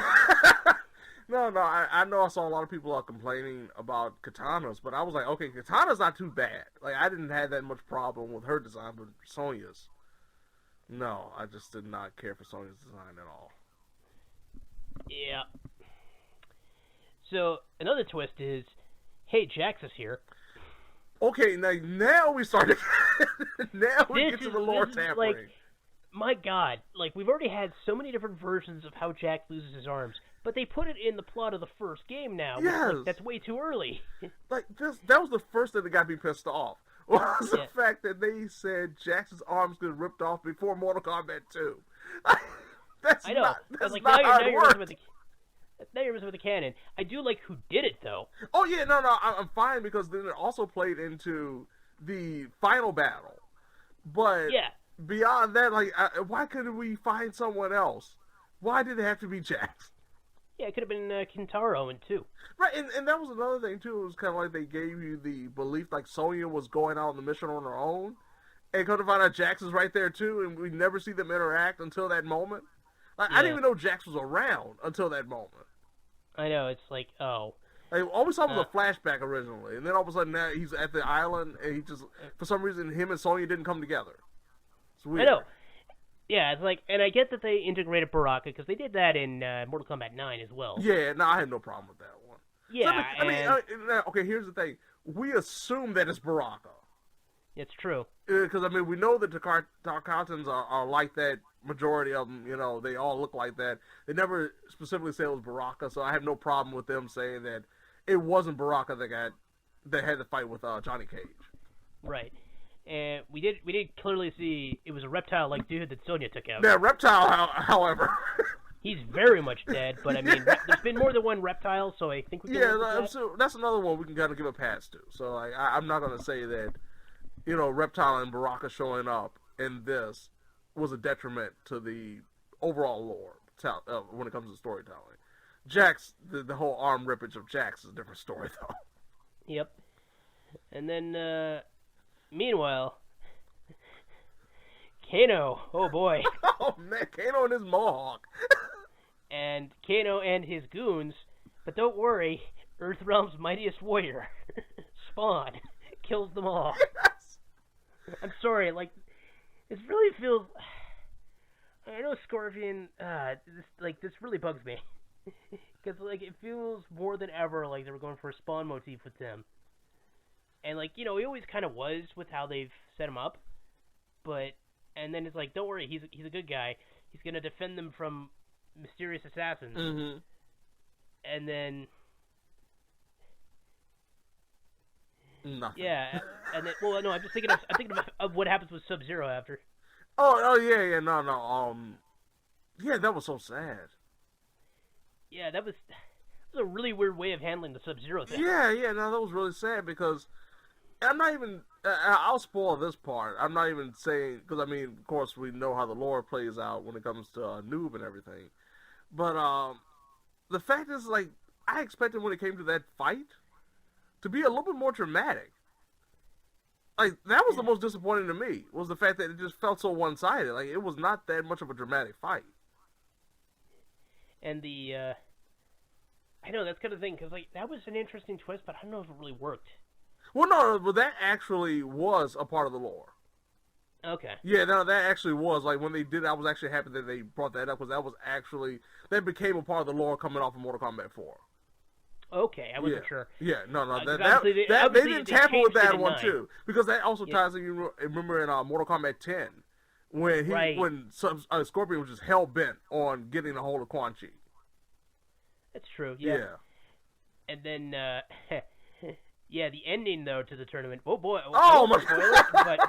No, I know I saw a lot of people complaining about Katana's, but I was like, okay, Katana's not too bad. Like, I didn't have that much problem with her design, but Sonya's. No, I just did not care for Sonya's design at all. Yeah. So, another twist is, hey, Jax is here. Okay, now we start to... now we get to the lore tampering. Like, my God, we've already had so many different versions of how Jax loses his arms, but they put it in the plot of the first game now. Yes. That's way too early. That was the first thing that got me pissed off. Was the fact that they said Jax's arms get ripped off before Mortal Kombat 2. That's I know. That's not how it works. Now you're messing with the canon. I do like who did it, though. Oh, yeah, no, I'm fine, because then it also played into the final battle. But beyond that, why couldn't we find someone else? Why did it have to be Jax? Yeah, it could have been Kintaro in 2. Right, and that was another thing, too. It was kind of like they gave you the belief, Sonya was going out on the mission on her own. And come to find out Jax is right there, too, and we never see them interact until that moment. I didn't even know Jax was around until that moment. I know, it's like, oh. All we saw was a flashback originally, and then all of a sudden now he's at the island, and he just, for some reason, him and Sonya didn't come together. It's weird. I know. Yeah, it's like, and I get that they integrated Baraka, because they did that in Mortal Kombat 9 as well. Yeah, no, I have no problem with that one. Yeah, so, okay, here's the thing. We assume that it's Baraka. It's true. Because, we know that the Tarkatans are like that. Majority of them, they all look like that. They never specifically say it was Baraka, so I have no problem with them saying that it wasn't Baraka that had to fight with Johnny Cage. Right. And we did clearly see it was a reptile-like dude that Sonya took out. That reptile, however... He's very much dead, but there's been more than one reptile, so I think we can that. So that's another one we can kind of give a pass to. So I'm not going to say that, Reptile and Baraka showing up in this was a detriment to the overall lore when it comes to storytelling. Jax, the whole arm rippage of Jax is a different story, though. Yep. And then, meanwhile, Kano, oh boy. Oh man, Kano and his mohawk. And Kano and his goons, but don't worry, Earthrealm's mightiest warrior, Spawn, kills them all. Yes! I'm sorry, it really feels... I know Scorpion, this really bugs me. Because, it feels more than ever like they were going for a Spawn motif with them. And, he always kind of was with how they've set him up. But, and then it's like, don't worry, he's a good guy. He's going to defend them from mysterious assassins. Mm-hmm. And then... Nothing. Yeah, and then, well, no, I'm thinking of what happens with Sub-Zero after. Oh, yeah, no. Yeah, that was so sad. Yeah, that was a really weird way of handling the Sub-Zero thing. Yeah, no, that was really sad because I'm not even. I'll spoil this part. I'm not even saying because I mean, of course, we know how the lore plays out when it comes to Noob and everything. But the fact is, like, I expected when it came to that fight to be a little bit more dramatic. Like, that was the most disappointing to me, was the fact that it just felt so one-sided. Like, it was not that much of a dramatic fight. And I know, that's kind of thing, because, like, that was an interesting twist, but I don't know if it really worked. Well, no, but that actually was a part of the lore. Okay. Yeah, no, that actually was. Like, when they did it, I was actually happy that they brought that up, because that became a part of the lore coming off of Mortal Kombat 4. Okay, I wasn't sure. Yeah, no, they didn't they tamper with that one 9. too, because that also ties in. You remember in Mortal Kombat 10 when Scorpion was just hell bent on getting a hold of Quan Chi. That's true. Yeah. And then, yeah, the ending though to the tournament. Oh boy! Oh my God! But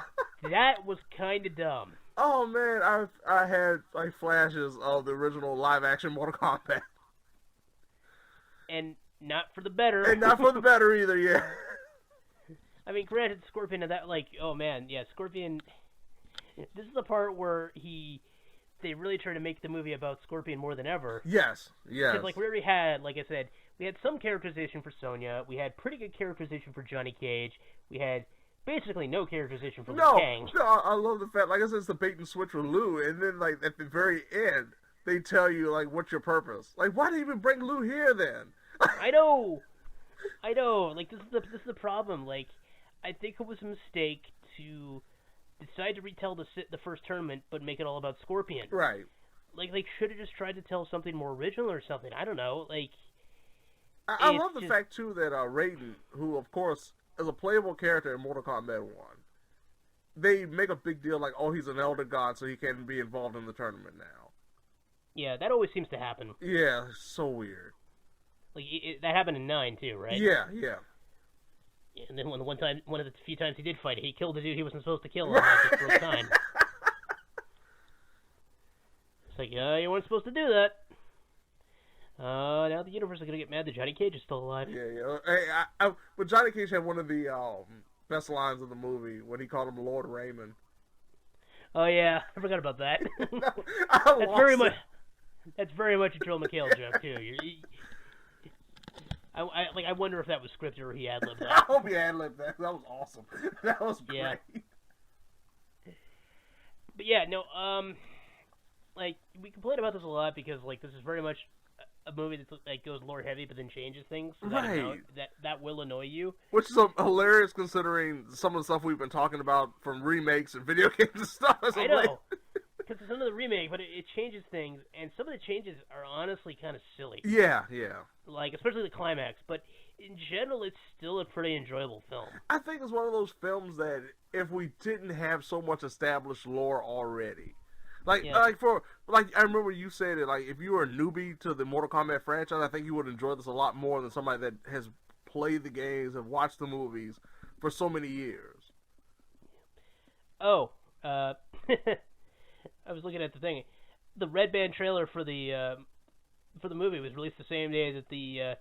that was kind of dumb. Oh man, I had like flashes of the original live action Mortal Kombat. And not for the better. And not for the better either, yeah. I mean, granted, Scorpion and that, like, oh man, yeah, Scorpion. This is the part where they really try to make the movie about Scorpion more than ever. Yes. Because, like, we already had, like I said, we had some characterization for Sonya. We had pretty good characterization for Johnny Cage. We had basically no characterization for Liu Kang. No, I love the fact, like I said, it's the bait and switch with Liu, and then, like, at the very end, they tell you, like, what's your purpose? Like, why did you even bring Liu here then? I know. Like, this is the problem. Like, I think it was a mistake to decide to retell the first tournament, but make it all about Scorpion. Right. Like, they should have just tried to tell something more original or something. I don't know. Like, I love the fact too that Raiden, who of course is a playable character in Mortal Kombat 1, they make a big deal like, oh, he's an elder god, so he can be involved in the tournament now. Yeah, that always seems to happen. Yeah, so weird. Like, that happened in 9 too, right? Yeah. And then one of the few times he did fight, he killed a dude he wasn't supposed to kill on like his first time. It's like, you weren't supposed to do that. Now the universe is gonna get mad that Johnny Cage is still alive. Yeah. Hey, but Johnny Cage had one of the best lines of the movie when he called him Lord Raymond. Oh yeah, I forgot about that. That's very much a Joel McHale joke too. I wonder if that was scripted or he ad-libbed that. I hope he ad-libbed that. That was awesome. That was great. Yeah. But yeah, no, like, we complain about this a lot because, like, this is very much a movie that, like, goes lore heavy but then changes things. So right. That will annoy you. Which is hilarious considering some of the stuff we've been talking about from remakes and video games and stuff. I know. Because it's another remake, but it changes things, and some of the changes are honestly kind of silly. Yeah. Like, especially the climax, but in general, it's still a pretty enjoyable film. I think it's one of those films that if we didn't have so much established lore already, I remember you said it, like, if you were a newbie to the Mortal Kombat franchise, I think you would enjoy this a lot more than somebody that has played the games and watched the movies for so many years. Oh, I was looking at the thing. The red band trailer for the movie was released the same day that the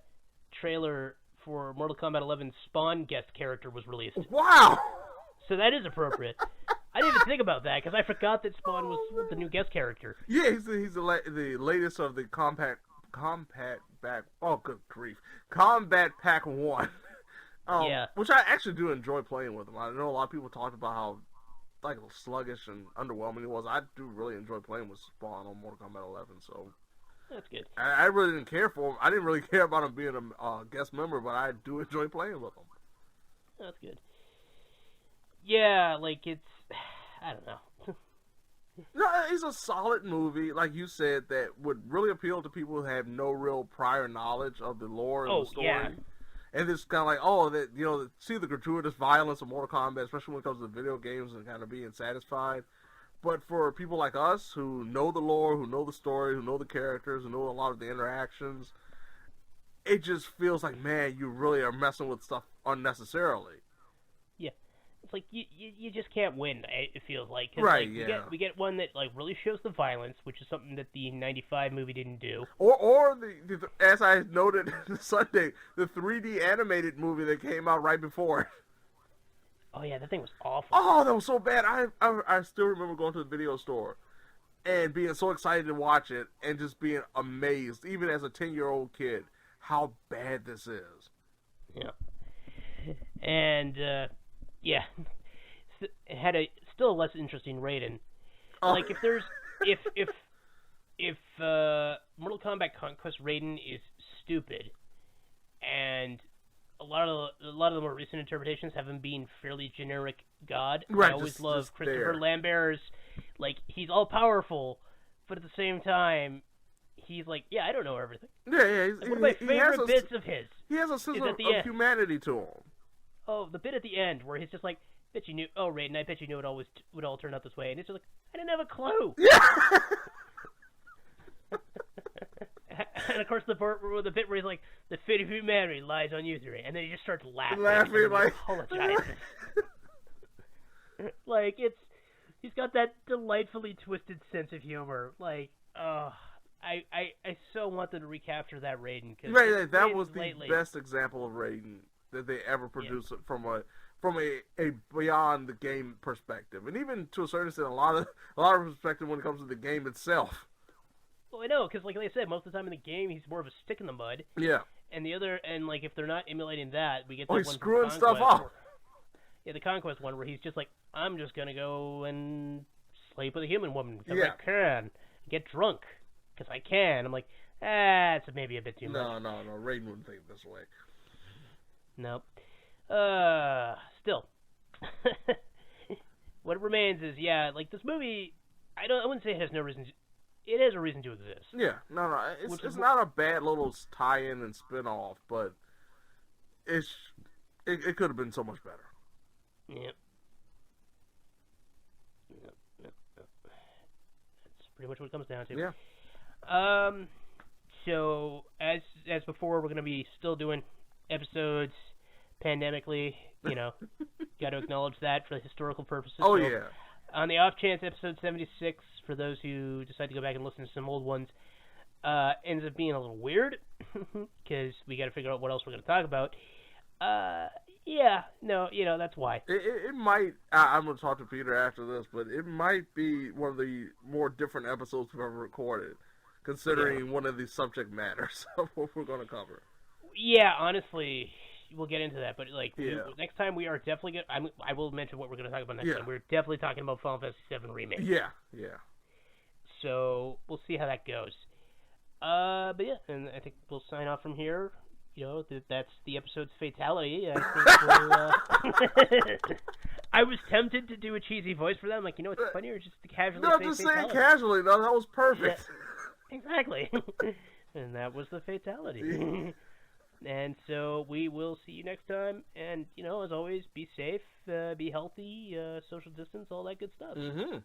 trailer for Mortal Kombat 11's Spawn guest character was released. Wow! So that is appropriate. I didn't even think about that because I forgot that Spawn was the new guest character. Yeah, he's the latest of the Combat Pack 1. Yeah. Which I actually do enjoy playing with him. I know a lot of people talked about how sluggish and underwhelming it was. I do really enjoy playing with Spawn on Mortal Kombat 11, so that's good. I really didn't care for him. I didn't really care about him being a guest member, but I do enjoy playing with him. That's good. Yeah, like, it's, I don't know. No, it's a solid movie, like you said, that would really appeal to people who have no real prior knowledge of the lore and the story. Yeah. And it's kind of like, see the gratuitous violence of Mortal Kombat, especially when it comes to video games and kind of being satisfied. But for people like us who know the lore, who know the story, who know the characters, who know a lot of the interactions, it just feels like, man, you really are messing with stuff unnecessarily. it's like you just can't win. It feels like 'cause, right. Like, we get one that like really shows the violence, which is something that the '95 movie didn't do. Or the as I noted Sunday, the 3D animated movie that came out right before it. Oh yeah, that thing was awful. Oh, that was so bad. I still remember going to the video store and being so excited to watch it and just being amazed, even as a 10-year-old kid, how bad this is. Yeah. And yeah, it had still a less interesting rating. Oh. Like if Mortal Kombat Conquest Raiden is stupid, and a lot of the more recent interpretations have him being fairly generic God. Right, I always love just Christopher there. Lambert's, like, he's all powerful, but at the same time, he's like, yeah, I don't know everything. Yeah. Like, one of my favorite bits of his. He has a sense is of at the end. humanity to him. Oh, the bit at the end where he's just like, bet you knew. Oh, Raiden, I bet you knew it always would all turn out this way, and it's just like, I didn't have a clue. Yeah. And of course, the bit where he's like, the fate of humanity lies on you three, and then he just starts laughing. Laughing like apologizes. Like he's got that delightfully twisted sense of humor. Like, I so wanted to recapture that Raiden. Right, that was the lately. best example of Raiden that they ever produced from a beyond the game perspective, and even to a certain extent, a lot of perspective when it comes to the game itself. Well, I know, because like I said, most of the time in the game, he's more of a stick in the mud. Yeah. And the other, and like if they're not emulating that, we get he's one screwing from stuff up. Yeah, the Conquest one where he's just like, I'm just gonna go and sleep with a human woman because Yeah. I can, get drunk because I can. I'm like, it's maybe a bit too much. No. Raiden wouldn't think this way. Nope. Still, what remains is like this movie. I wouldn't say it has no reason. It has a reason to exist. Yeah, no. It's not a bad little tie-in and spin-off, but it could have been so much better. Yep. That's pretty much what it comes down to. Yeah. So as before, we're gonna be still doing episodes pandemically. You know, got to acknowledge that for historical purposes. Oh, so, yeah. On the off chance, episode 76, for those who decide to go back and listen to some old ones, ends up being a little weird because we got to figure out what else we're going to talk about. That's why. It might. I'm going to talk to Peter after this, but it might be one of the more different episodes we've ever recorded, considering one of the subject matters of what we're going to cover. Yeah, honestly. We'll get into that, but next time we are definitely going. I will mention what we're going to talk about next time. We're definitely talking about Final Fantasy VII Remake. Yeah. So we'll see how that goes. But yeah, and I think we'll sign off from here. You know, that's the episode's fatality. I think I was tempted to do a cheesy voice for them, like, you know, it's funnier just to casually say just fatality. say it casually. No, that was perfect. Yeah, exactly. And that was the fatality. And so we will see you next time. And, you know, as always, be safe, be healthy, social distance, all that good stuff. Mm-hmm.